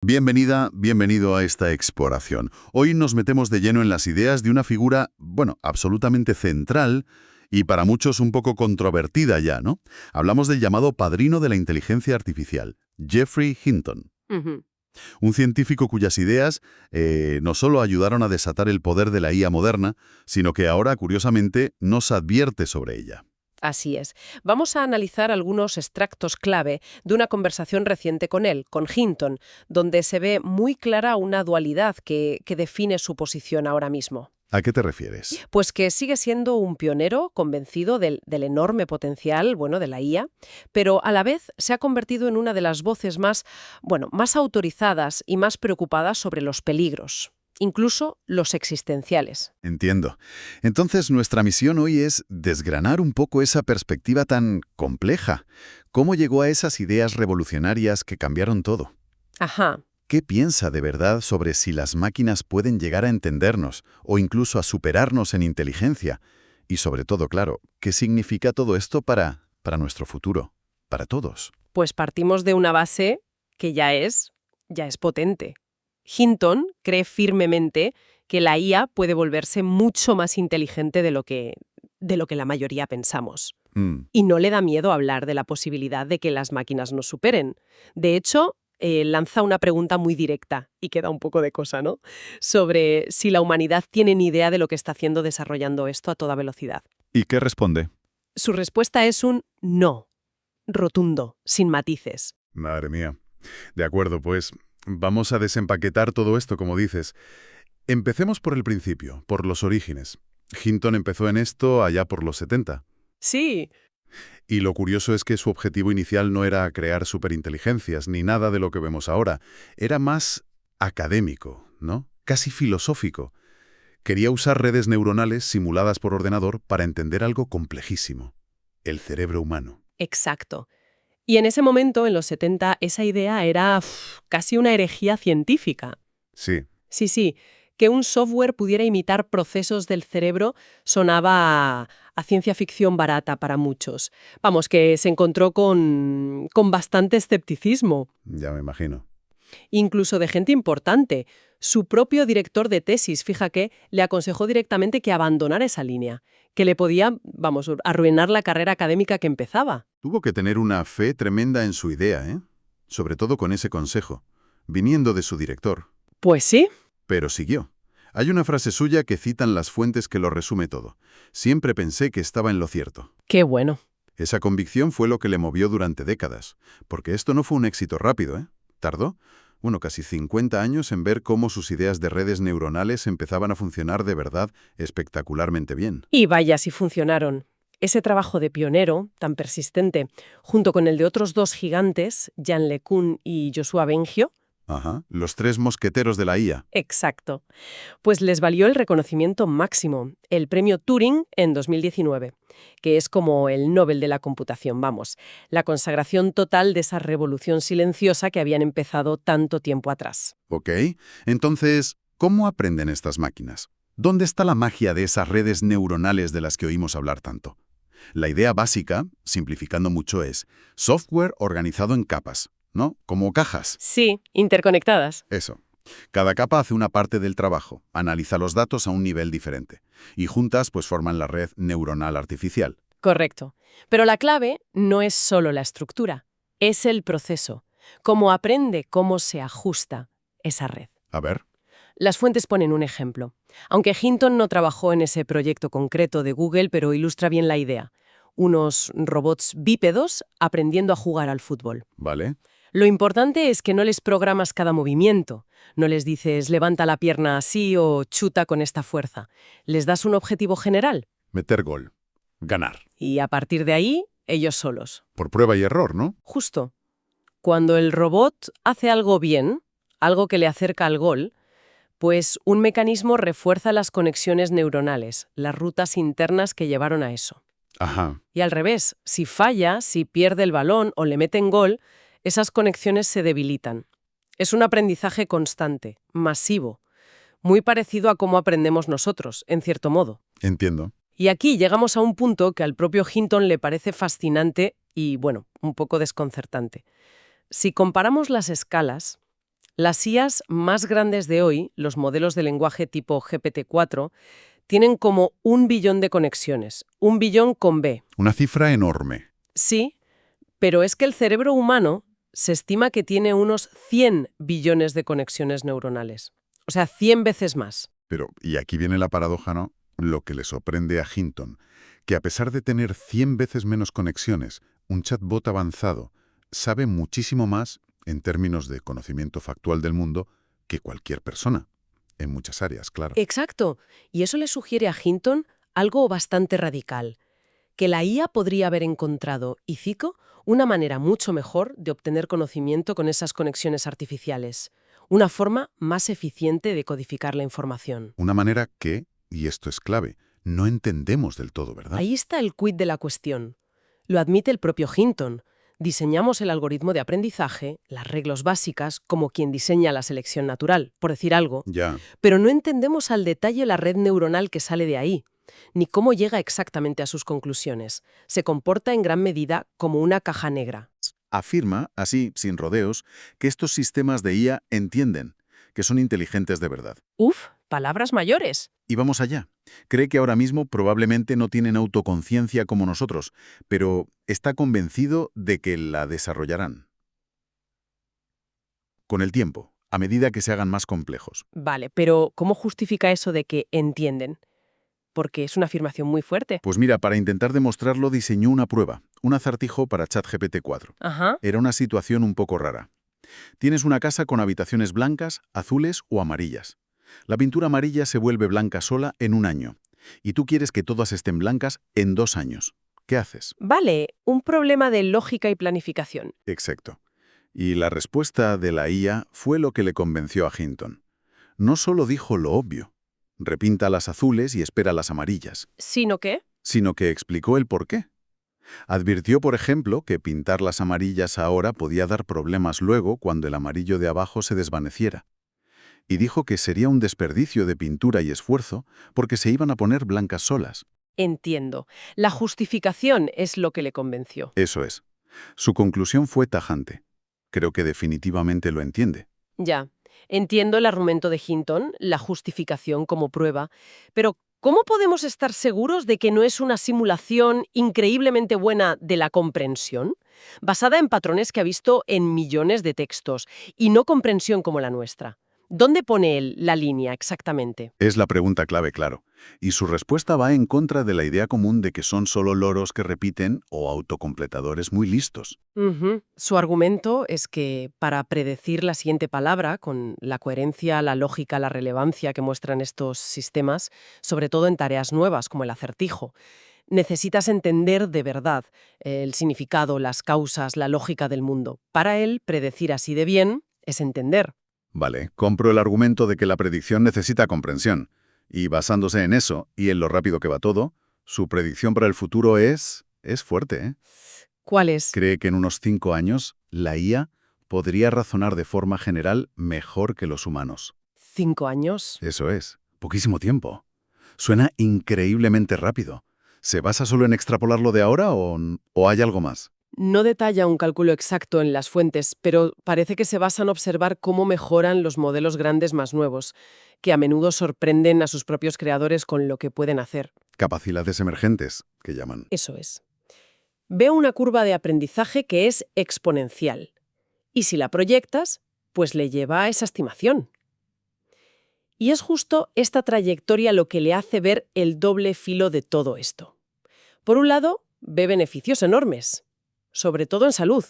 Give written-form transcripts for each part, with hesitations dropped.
Bienvenida, bienvenido a esta exploración. Hoy nos metemos de lleno en las ideas de una figura, bueno, absolutamente central y para muchos un poco controvertida ya, ¿no? Hablamos del llamado padrino de la inteligencia artificial, Geoffrey Hinton. Ujú. Un científico cuyas ideas no solo ayudaron a desatar el poder de la IA moderna, sino que ahora, curiosamente, nos advierte sobre ella. Así es. Vamos a analizar algunos extractos clave de una conversación reciente con él, con Hinton, donde se ve muy clara una dualidad que define su posición ahora mismo. ¿A qué te refieres? Pues que sigue siendo un pionero convencido del enorme potencial, bueno, de la IA, pero a la vez se ha convertido en una de las voces más, bueno, más autorizadas y más preocupadas sobre los peligros, incluso los existenciales. Entiendo. Entonces, nuestra misión hoy es desgranar un poco esa perspectiva tan compleja. ¿Cómo llegó a esas ideas revolucionarias que cambiaron todo? Ajá. ¿Qué piensa de verdad sobre si las máquinas pueden llegar a entendernos o incluso a superarnos en inteligencia? Y sobre todo, claro, ¿qué significa todo esto para nuestro futuro? Para todos. Pues partimos de una base que ya es potente. Hinton cree firmemente que la IA puede volverse mucho más inteligente de lo que la mayoría pensamos. Mm, Y no le da miedo hablar de la posibilidad de que las máquinas nos superen. De hecho, lanza una pregunta muy directa, y queda un poco de cosa, ¿no? Sobre si la humanidad tiene ni idea de lo que está haciendo desarrollando esto a toda velocidad. ¿Y qué responde? Su respuesta es un no, rotundo, sin matices. Madre mía. De acuerdo, pues vamos a desempaquetar todo esto, como dices. Empecemos por el principio, por los orígenes. Hinton empezó en esto allá por los 70. Sí. Y lo curioso es que su objetivo inicial no era crear superinteligencias ni nada de lo que vemos ahora. Era más académico, ¿no? Casi filosófico. Quería usar redes neuronales simuladas por ordenador para entender algo complejísimo: el cerebro humano. Exacto. Y en ese momento, en los 70, esa idea era casi una herejía científica. Sí, Sí, sí, que un software pudiera imitar procesos del cerebro sonaba a ciencia ficción barata para muchos. Vamos, que se encontró con bastante escepticismo, ya me imagino. incluso de gente importante. Su propio director de tesis, fija que, le aconsejó directamente que abandonara esa línea, que le podía, vamos, arruinar la carrera académica que empezaba. Tuvo que tener una fe tremenda en su idea, ¿eh? Sobre todo con ese consejo, viniendo de su director. Pues sí. Pero siguió. Hay una frase suya que citan las fuentes que lo resume todo. Siempre pensé que estaba en lo cierto. Qué bueno. Esa convicción fue lo que le movió durante décadas, porque esto no fue un éxito rápido, ¿eh? Tardó, casi 50 años en ver cómo sus ideas de redes neuronales empezaban a funcionar de verdad espectacularmente bien. Y vaya si funcionaron. Ese trabajo de pionero, tan persistente, junto con el de otros dos gigantes, Jan LeCun y Joshua Bengio, Ajá, los tres mosqueteros de la IA. exacto, pues les valió el reconocimiento máximo, el premio Turing en 2019, que es como el Nobel de la computación, vamos, la consagración total de esa revolución silenciosa que habían empezado tanto tiempo atrás. ¿Ok? Entonces, ¿cómo aprenden estas máquinas? ¿Dónde está la magia de esas redes neuronales de las que oímos hablar tanto? La idea básica, simplificando mucho, es software organizado en capas, ¿no? Como cajas. Sí, interconectadas. Eso. Cada capa hace una parte del trabajo, analiza los datos a un nivel diferente, y juntas pues forman la red neuronal artificial. Correcto. Pero la clave no es solo la estructura, es el proceso. Cómo aprende, cómo se ajusta esa red. A ver. Las fuentes ponen un ejemplo. Aunque Hinton no trabajó en ese proyecto concreto de Google, pero ilustra bien la idea. Unos robots bípedos aprendiendo a jugar al fútbol. ¿Vale? Lo importante es que no les programas cada movimiento. No les dices levanta la pierna así o chuta con esta fuerza. Les das un objetivo general Meter gol. Ganar. y a partir de ahí, ellos solos. Por prueba y error, ¿no? Justo. Cuando el robot hace algo bien, algo que le acerca al gol, pues un mecanismo refuerza las conexiones neuronales, las rutas internas que llevaron a eso. Ajá. Y al revés, si falla, si pierde el balón o le meten gol, esas conexiones se debilitan. Es un aprendizaje constante, masivo, muy parecido a cómo aprendemos nosotros, en cierto modo. Entiendo. Y aquí llegamos a un punto que al propio Hinton le parece fascinante y, bueno, un poco desconcertante. Si comparamos las escalas, Las IAs más grandes de hoy, los modelos de lenguaje tipo GPT-4, tienen como 1 billón de conexiones. 1 billón con B. Una cifra enorme. Sí, pero es que el cerebro humano se estima que tiene unos 100 billones de conexiones neuronales. O sea, 100 veces más. Pero, y aquí viene la paradoja, ¿no? Lo que le sorprende a Hinton, que a pesar de tener 100 veces menos conexiones, un chatbot avanzado sabe muchísimo más en términos de conocimiento factual del mundo que cualquier persona, en muchas áreas, claro. Exacto. Y eso le sugiere a Hinton algo bastante radical, que la IA podría haber encontrado, y cito, una manera mucho mejor de obtener conocimiento con esas conexiones artificiales, una forma más eficiente de codificar la información. Una manera que, y esto es clave, no entendemos del todo, ¿verdad? Ahí está el quid de la cuestión. Lo admite el propio Hinton. Diseñamos el algoritmo de aprendizaje, las reglas básicas, como quien diseña la selección natural, por decir algo, Ya. pero no entendemos al detalle la red neuronal que sale de ahí, ni cómo llega exactamente a sus conclusiones. Se comporta en gran medida como una caja negra. Afirma, así, sin rodeos, que estos sistemas de IA entienden, que son inteligentes de verdad. Uf, palabras mayores. Y vamos allá. Cree que ahora mismo probablemente no tienen autoconciencia como nosotros, pero está convencido de que la desarrollarán. Con el tiempo, a medida que se hagan más complejos. Vale, pero ¿cómo justifica eso de que entienden? Porque es una afirmación muy fuerte. Pues mira, para intentar demostrarlo diseñó una prueba, un acertijo para ChatGPT-4. Ajá. Era una situación un poco rara. Tienes una casa con habitaciones blancas, azules o amarillas. La pintura amarilla se vuelve blanca sola en 1 año, y tú quieres que todas estén blancas en 2 años. ¿Qué haces? Vale, un problema de lógica y planificación. Exacto. Y la respuesta de la IA fue lo que le convenció a Hinton. No solo dijo lo obvio, repinta las azules y espera las amarillas, ¿Sino qué? sino que explicó el porqué. Advirtió, por ejemplo, que pintar las amarillas ahora podía dar problemas luego cuando el amarillo de abajo se desvaneciera. Y dijo que sería un desperdicio de pintura y esfuerzo porque se iban a poner blancas solas. Entiendo. La justificación es lo que le convenció. Eso es. Su conclusión fue tajante. Creo que definitivamente lo entiende. Ya. Entiendo el argumento de Hinton, la justificación como prueba, pero ¿cómo podemos estar seguros de que no es una simulación increíblemente buena de la comprensión, basada en patrones que ha visto en millones de textos, y no comprensión como la nuestra? ¿Dónde pone él la línea exactamente? Es la pregunta clave, claro. Y su respuesta va en contra de la idea común de que son solo loros que repiten o autocompletadores muy listos. Ujú. Su argumento es que para predecir la siguiente palabra, con la coherencia, la lógica, la relevancia que muestran estos sistemas, sobre todo en tareas nuevas como el acertijo, necesitas entender de verdad el significado, las causas, la lógica del mundo. Para él, predecir así de bien es entender. Vale, compro el argumento de que la predicción necesita comprensión. Y basándose en eso, y en lo rápido que va todo, su predicción para el futuro es fuerte, ¿eh? ¿Cuál es? Cree que en unos 5 años, la IA podría razonar de forma general mejor que los humanos. 5 años. Eso es, poquísimo tiempo. Suena increíblemente rápido. ¿Se basa solo en extrapolarlo de ahora o hay algo más? No detalla un cálculo exacto en las fuentes, pero parece que se basa en observar cómo mejoran los modelos grandes más nuevos, que a menudo sorprenden a sus propios creadores con lo que pueden hacer. Capacidades emergentes, que llaman. Eso es. Veo una curva de aprendizaje que es exponencial. Y si la proyectas, pues le lleva a esa estimación. Y es justo esta trayectoria lo que le hace ver el doble filo de todo esto. Por un lado, ve beneficios enormes, sobre todo en salud.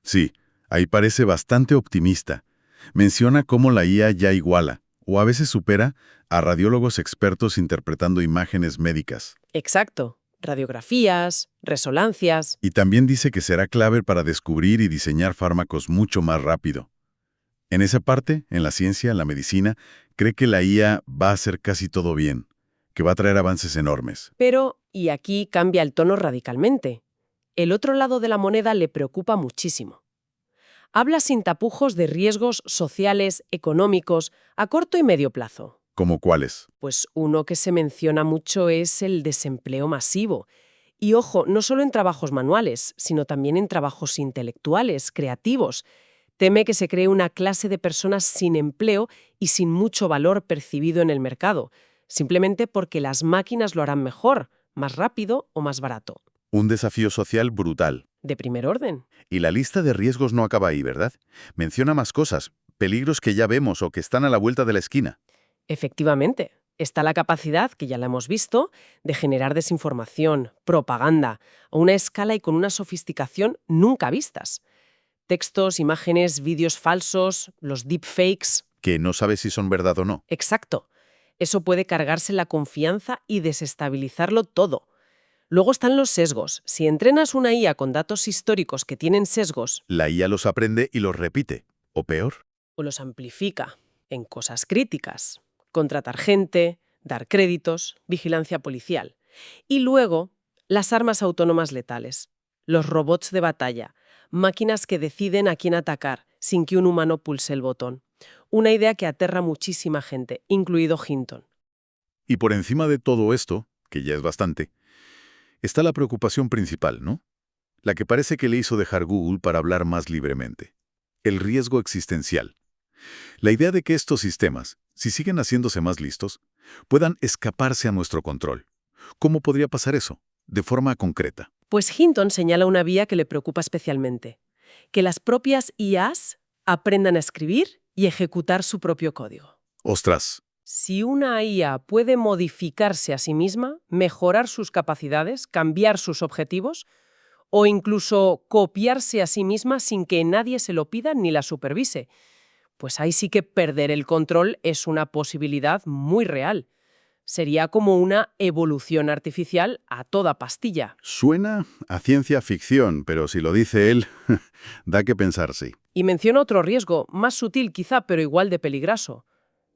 Sí, ahí parece bastante optimista. Menciona cómo la IA ya iguala, o a veces supera, a radiólogos expertos interpretando imágenes médicas. Exacto. Radiografías, resonancias. Y también dice que será clave para descubrir y diseñar fármacos mucho más rápido. En esa parte, en la ciencia, en la medicina, cree que la IA va a hacer casi todo bien, que va a traer avances enormes. Pero, y aquí cambia el tono radicalmente, el otro lado de la moneda le preocupa muchísimo. Habla sin tapujos de riesgos sociales, económicos, a corto y medio plazo. ¿Cómo cuáles? Pues uno que se menciona mucho es el desempleo masivo. Y ojo, no solo en trabajos manuales, sino también en trabajos intelectuales, creativos. Teme que se cree una clase de personas sin empleo y sin mucho valor percibido en el mercado, simplemente porque las máquinas lo harán mejor, más rápido o más barato. Un desafío social brutal. De primer orden. Y la lista de riesgos no acaba ahí, ¿verdad? Menciona más cosas, peligros que ya vemos o que están a la vuelta de la esquina. Efectivamente, está la capacidad, que ya la hemos visto, de generar desinformación, propaganda, a una escala y con una sofisticación nunca vistas. Textos, imágenes, vídeos falsos, los deepfakes. Que no sabes si son verdad o no. Exacto. Eso puede cargarse la confianza y desestabilizarlo todo. Luego están los sesgos. Si entrenas una IA con datos históricos que tienen sesgos, La IA los aprende y los repite. O peor. o los amplifica en cosas críticas, contratar gente, dar créditos, vigilancia policial. Y luego, las armas autónomas letales, los robots de batalla, máquinas que deciden a quién atacar sin que un humano pulse el botón. Una idea que aterra a muchísima gente, incluido Hinton. Y por encima de todo esto, que ya es bastante, está la preocupación principal, ¿no? La que parece que le hizo dejar Google para hablar más libremente. El riesgo existencial. La idea de que estos sistemas, si siguen haciéndose más listos, puedan escaparse a nuestro control. ¿Cómo podría pasar eso? De forma concreta. Pues Hinton señala una vía que le preocupa especialmente: que las propias IAs aprendan a escribir y ejecutar su propio código. ¡Ostras! Si una IA puede modificarse a sí misma, mejorar sus capacidades, cambiar sus objetivos, o incluso copiarse a sí misma sin que nadie se lo pida ni la supervise, pues ahí sí que perder el control es una posibilidad muy real. Sería como una evolución artificial a toda pastilla. Suena a ciencia ficción, pero si lo dice él, da que pensar, sí. Y menciona otro riesgo, más sutil quizá, pero igual de peligroso: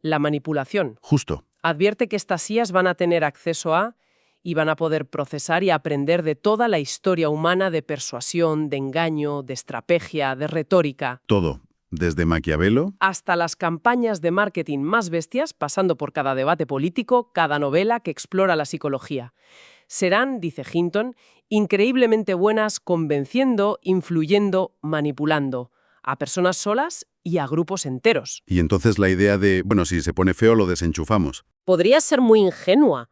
la manipulación. Justo. Advierte que estas IAs van a tener acceso a y van a poder procesar y aprender de toda la historia humana de persuasión, de engaño, de estrategia, de retórica, Todo. Desde Maquiavelo. hasta las campañas de marketing más bestias, pasando por cada debate político, cada novela que explora la psicología. Serán, dice Hinton, increíblemente buenas convenciendo, influyendo, manipulando a personas solas y a grupos enteros. Y entonces la idea de, bueno, si se pone feo lo desenchufamos. Podría ser muy ingenua,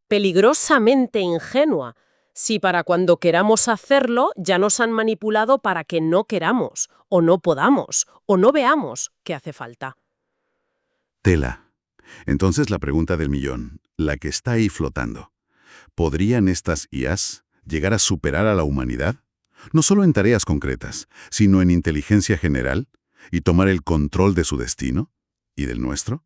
peligrosamente ingenua, si para cuando queramos hacerlo ya nos han manipulado para que no queramos, o no podamos, o no veamos que hace falta. Tela. Entonces la pregunta del millón, la que está ahí flotando. ¿Podrían estas IAs llegar a superar a la humanidad? No solo en tareas concretas, sino en inteligencia general, y tomar el control de su destino y del nuestro.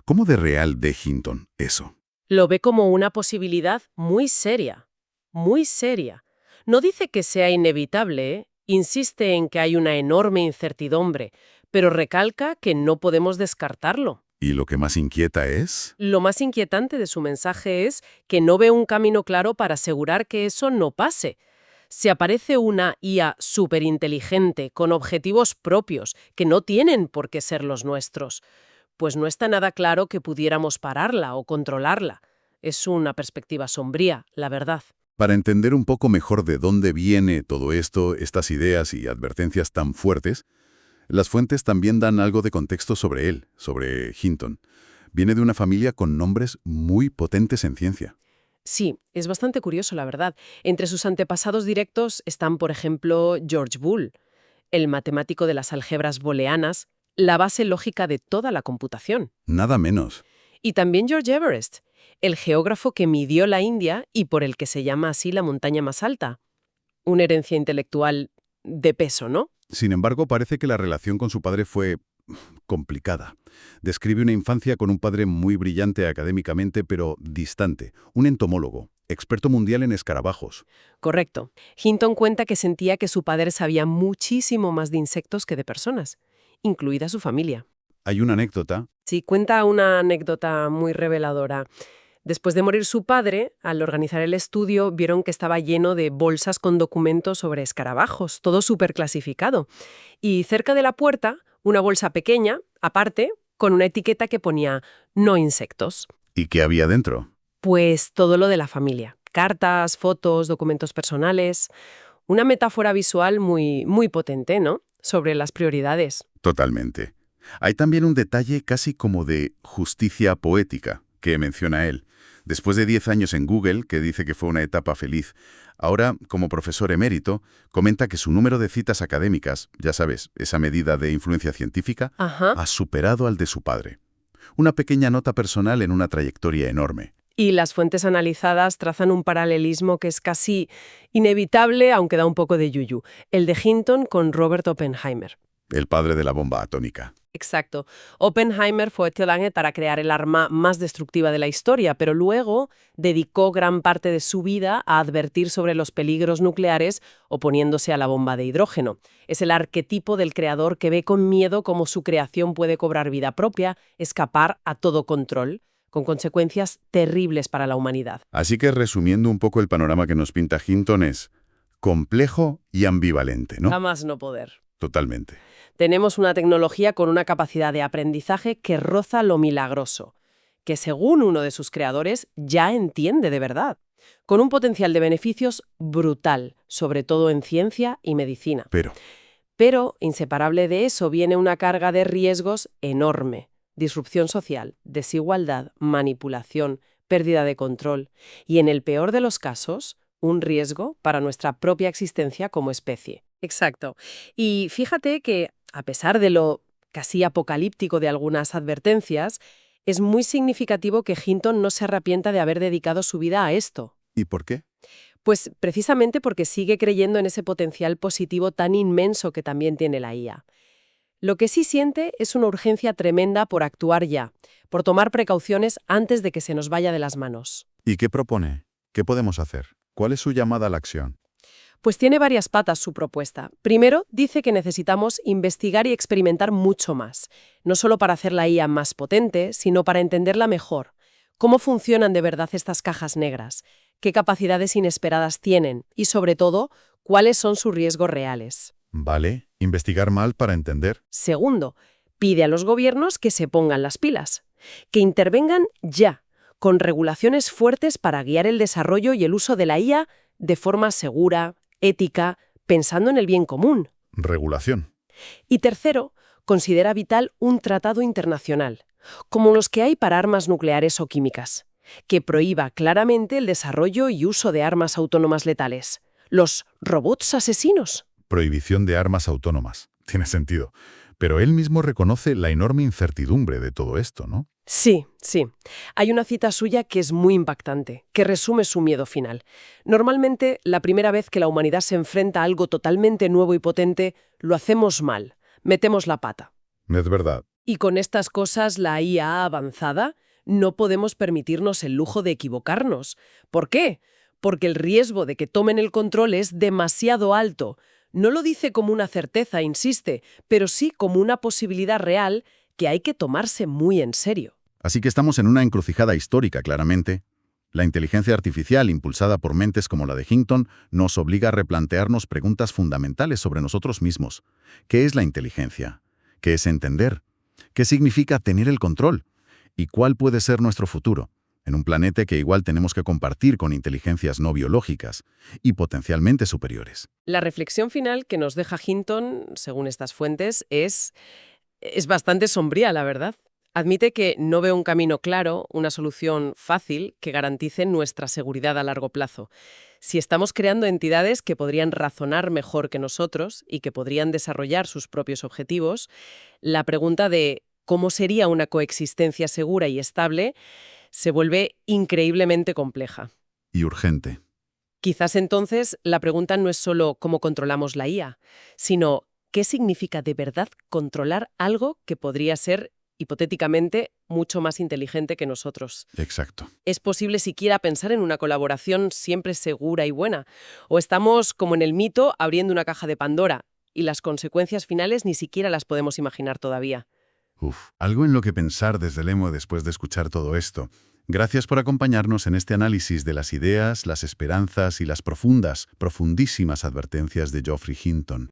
¿Cómo de real ve Hinton eso? Lo ve como una posibilidad muy seria, muy seria. No dice que sea inevitable, ¿eh? Insiste en que hay una enorme incertidumbre, pero recalca que no podemos descartarlo. Y lo que más inquieta es... Lo más inquietante de su mensaje es que no ve un camino claro para asegurar que eso no pase. Si aparece una IA superinteligente con objetivos propios que no tienen por qué ser los nuestros, pues no está nada claro que pudiéramos pararla o controlarla. Es una perspectiva sombría, la verdad. Para entender un poco mejor de dónde viene todo esto, estas ideas y advertencias tan fuertes, las fuentes también dan algo de contexto sobre él, sobre Hinton. Viene de una familia con nombres muy potentes en ciencia. Sí, es bastante curioso, la verdad. Entre sus antepasados directos están, por ejemplo, George Boole, el matemático de las álgebras booleanas, la base lógica de toda la computación. Nada menos. Y también George Everest, el geógrafo que midió la India y por el que se llama así la montaña más alta. Una herencia intelectual de peso, ¿no? Sin embargo, parece que la relación con su padre fue complicada. Describe una infancia con un padre muy brillante académicamente, pero distante, un entomólogo, experto mundial en escarabajos. Correcto. Hinton cuenta que sentía que su padre sabía muchísimo más de insectos que de personas, incluida su familia. Hay una anécdota. Sí, cuenta una anécdota muy reveladora. Después de morir su padre, al organizar el estudio, vieron que estaba lleno de bolsas con documentos sobre escarabajos, todo súper clasificado. Y cerca de la puerta, una bolsa pequeña, aparte, con una etiqueta que ponía «no insectos». ¿Y qué había dentro? Pues todo lo de la familia. Cartas, fotos, documentos personales. Una metáfora visual muy potente, ¿no? Sobre las prioridades. Totalmente. Hay también un detalle casi como de justicia poética que menciona él. Después de 10 años en Google, que dice que fue una etapa feliz, ahora, como profesor emérito, comenta que su número de citas académicas, ya sabes, esa medida de influencia científica, Ajá. ha superado al de su padre. Una pequeña nota personal en una trayectoria enorme. Y las fuentes analizadas trazan un paralelismo que es casi inevitable, aunque da un poco de yuyu. El de Hinton con Robert Oppenheimer. El padre de la bomba atómica. Exacto. Oppenheimer fue clave para crear el arma más destructiva de la historia, pero luego dedicó gran parte de su vida a advertir sobre los peligros nucleares oponiéndose a la bomba de hidrógeno. Es el arquetipo del creador que ve con miedo cómo su creación puede cobrar vida propia, escapar a todo control, con consecuencias terribles para la humanidad. Así que, resumiendo un poco el panorama que nos pinta Hinton, es complejo y ambivalente, ¿no? Jamás no poder. Totalmente. Tenemos una tecnología con una capacidad de aprendizaje que roza lo milagroso, que según uno de sus creadores ya entiende de verdad, con un potencial de beneficios brutal, sobre todo en ciencia y medicina. Pero, inseparable de eso, viene una carga de riesgos enorme. Disrupción social, desigualdad, manipulación, pérdida de control y, en el peor de los casos, un riesgo para nuestra propia existencia como especie. Exacto. Y fíjate que, a pesar de lo casi apocalíptico de algunas advertencias, es muy significativo que Hinton no se arrepienta de haber dedicado su vida a esto. ¿Y por qué? Pues precisamente porque sigue creyendo en ese potencial positivo tan inmenso que también tiene la IA. Lo que sí siente es una urgencia tremenda por actuar ya, por tomar precauciones antes de que se nos vaya de las manos. ¿Y qué propone? ¿Qué podemos hacer? ¿Cuál es su llamada a la acción? Pues tiene varias patas su propuesta. Primero, dice que necesitamos investigar y experimentar mucho más, no solo para hacer la IA más potente, sino para entenderla mejor. ¿Cómo funcionan de verdad estas cajas negras? ¿Qué capacidades inesperadas tienen? Y, sobre todo, ¿cuáles son sus riesgos reales? Vale, investigar mal para entender. Segundo, pide a los gobiernos que se pongan las pilas, que intervengan ya, con regulaciones fuertes para guiar el desarrollo y el uso de la IA de forma segura, ética, pensando en el bien común. Regulación. Y tercero, considera vital un tratado internacional, como los que hay para armas nucleares o químicas, que prohíba claramente el desarrollo y uso de armas autónomas letales, los robots asesinos. Prohibición de armas autónomas. Tiene sentido. Pero él mismo reconoce la enorme incertidumbre de todo esto, ¿no? Sí. Hay una cita suya que es muy impactante, que resume su miedo final. Normalmente, la primera vez que la humanidad se enfrenta a algo totalmente nuevo y potente, lo hacemos mal, metemos la pata. Es verdad. Y con estas cosas, la IA avanzada, no podemos permitirnos el lujo de equivocarnos. ¿Por qué? Porque el riesgo de que tomen el control es demasiado alto. No lo dice como una certeza, insiste, pero sí como una posibilidad real que hay que tomarse muy en serio. Así que estamos en una encrucijada histórica, claramente. La inteligencia artificial, impulsada por mentes como la de Hinton, nos obliga a replantearnos preguntas fundamentales sobre nosotros mismos. ¿Qué es la inteligencia? ¿Qué es entender? ¿Qué significa tener el control? ¿Y cuál puede ser nuestro futuro? En un planeta que igual tenemos que compartir con inteligencias no biológicas y potencialmente superiores. La reflexión final que nos deja Hinton, según estas fuentes, es bastante sombría, la verdad. Admite que no ve un camino claro, una solución fácil que garantice nuestra seguridad a largo plazo. Si estamos creando entidades que podrían razonar mejor que nosotros y que podrían desarrollar sus propios objetivos, la pregunta de cómo sería una coexistencia segura y estable se vuelve increíblemente compleja. Y urgente. Quizás entonces la pregunta no es solo cómo controlamos la IA, sino qué significa de verdad controlar algo que podría ser, hipotéticamente, mucho más inteligente que nosotros. Exacto. ¿Es posible siquiera pensar en una colaboración siempre segura y buena? ¿O estamos, como en el mito, abriendo una caja de Pandora y las consecuencias finales ni siquiera las podemos imaginar todavía? Algo en lo que pensar desde Lemo después de escuchar todo esto. Gracias por acompañarnos en este análisis de las ideas, las esperanzas y las profundísimas advertencias de Geoffrey Hinton.